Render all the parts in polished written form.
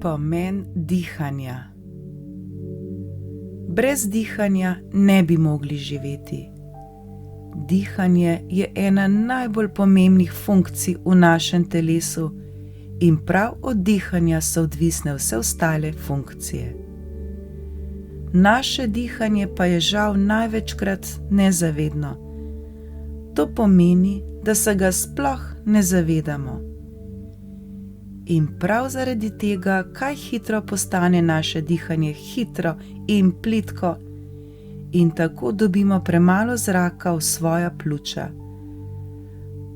Pomen dihanja. Brez dihanja ne bi mogli živeti. Dihanje je ena najbolj pomembnih funkcij v našem telesu in prav od dihanja so odvisne vse ostale funkcije. Naše dihanje pa je žal največkrat nezavedno. To pomeni, da se ga sploh ne zavedamo. In prav zaradi tega, kaj hitro postane naše dihanje hitro in plitko, in tako dobimo premalo zraka v svoja pljuča.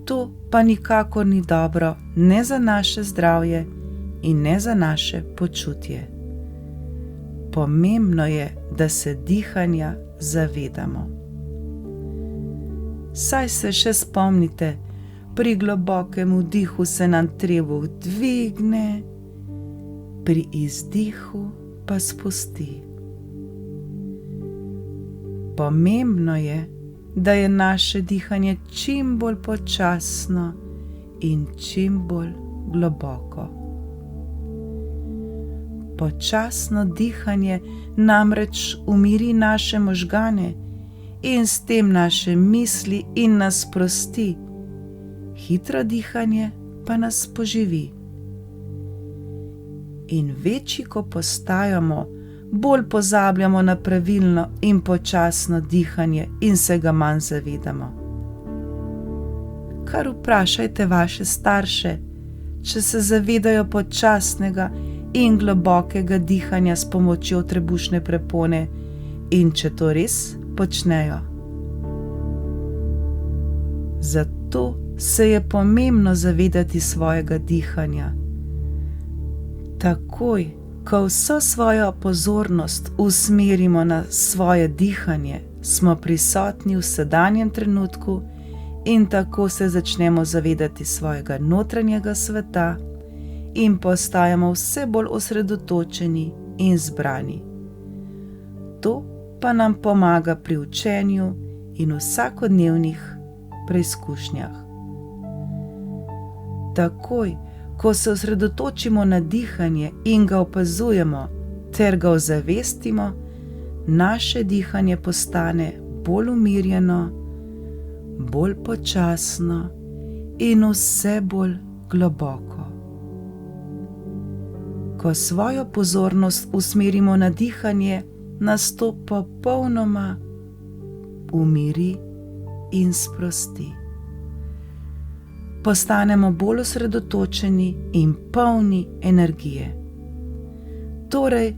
To pa nikakor ni dobro ne za naše zdravje in ne za naše počutje. Pomembno je, da se dihanja zavedamo. Saj se še spomnite, pri globokem vdihu se nam trebuh dvigne, pri izdihu pa spusti. Pomembno je, da je naše dihanje čim bolj počasno in čim bolj globoko. Počasno dihanje namreč umiri naše možgane in s tem naše misli in nas sprosti. Hitro dihanje pa nas poživi. In večji, ko postajamo, bolj pozabljamo na pravilno in počasno dihanje in se ga manj zavedamo. Kar vprašajte vaše starše, če se zavedajo počasnega in globokega dihanja s pomočjo trebušne prepone in če to res počnejo. Zato se je pomembno zavedati svojega dihanja. Takoj, ko vso svojo pozornost usmerimo na svoje dihanje, smo prisotni v sedanjem trenutku in tako se začnemo zavedati svojega notranjega sveta in postajamo vse bolj osredotočeni in zbrani. To pa nam pomaga pri učenju in vsakodnevnih preizkušnjah. Takoj, ko se osredotočimo na dihanje in ga opazujemo ter ga ozavestimo, naše dihanje postane bolj umirjeno, bolj počasno in vse bolj globoko. Ko svojo pozornost usmerimo na dihanje, nas to popolnoma umiri in sprosti. Postanemo bolj osredotočeni in polni energije. Torej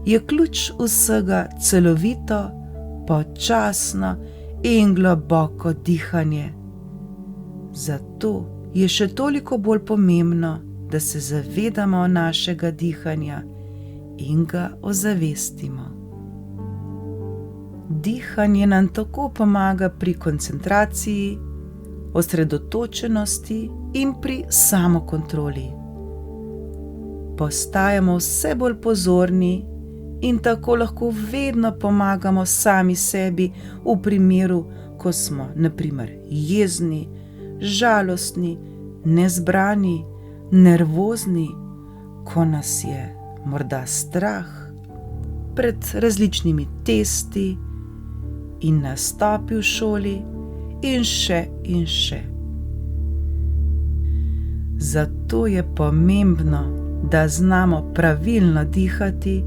je ključ vsega celovito, počasno in globoko dihanje. Zato je še toliko bolj pomembno, da se zavedamo našega dihanja in ga ozavestimo. Dihanje nam tako pomaga pri koncentraciji, osredotočenosti in pri samokontroli. Postajamo vse bolj pozorni in tako lahko vedno pomagamo sami sebi v primeru, ko smo na primer jezni, žalostni, nezbrani, nervozni, ko nas je morda strah pred različnimi testi in nastopi v šoli in še in še. Zato je pomembno, da znamo pravilno dihati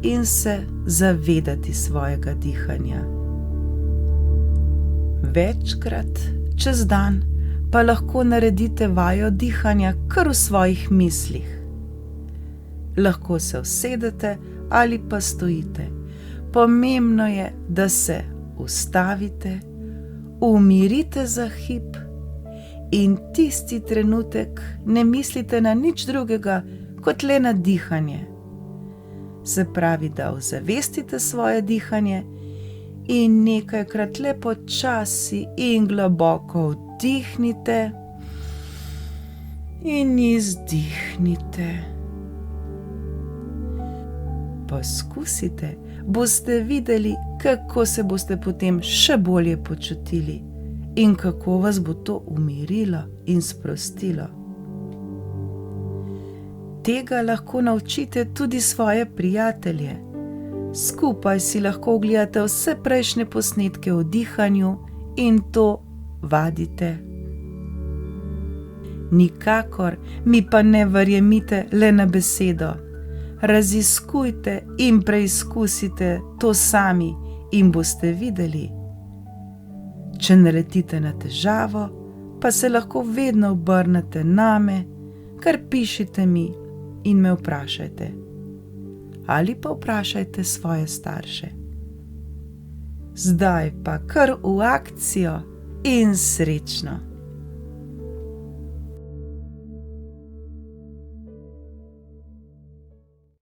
in se zavedati svojega dihanja. Večkrat čez dan pa lahko naredite vajo dihanja kar v svojih mislih. Lahko se usedete ali pa stojite. Pomembno je, da se ustavite, umirite za hip in tisti trenutek ne mislite na nič drugega, kot le na dihanje. Se pravi, da ozavestite svoje dihanje in nekajkrat le počasi in globoko vdihnite in izdihnite. Poskusite, boste videli, kako se boste potem še bolje počutili in kako vas bo to umirilo in sprostilo. Tega lahko naučite tudi svoje prijatelje. Skupaj si lahko ogledate vse prejšnje posnetke o dihanju in to vadite. Nikakor mi pa ne verjemite le na besedo. Raziskujte in preizkusite to sami in boste videli. Če naletite na težavo, pa se lahko vedno obrnete name, kar pišite mi in me vprašajte. Ali pa vprašajte svoje starše. Zdaj pa kar v akcijo in srečno!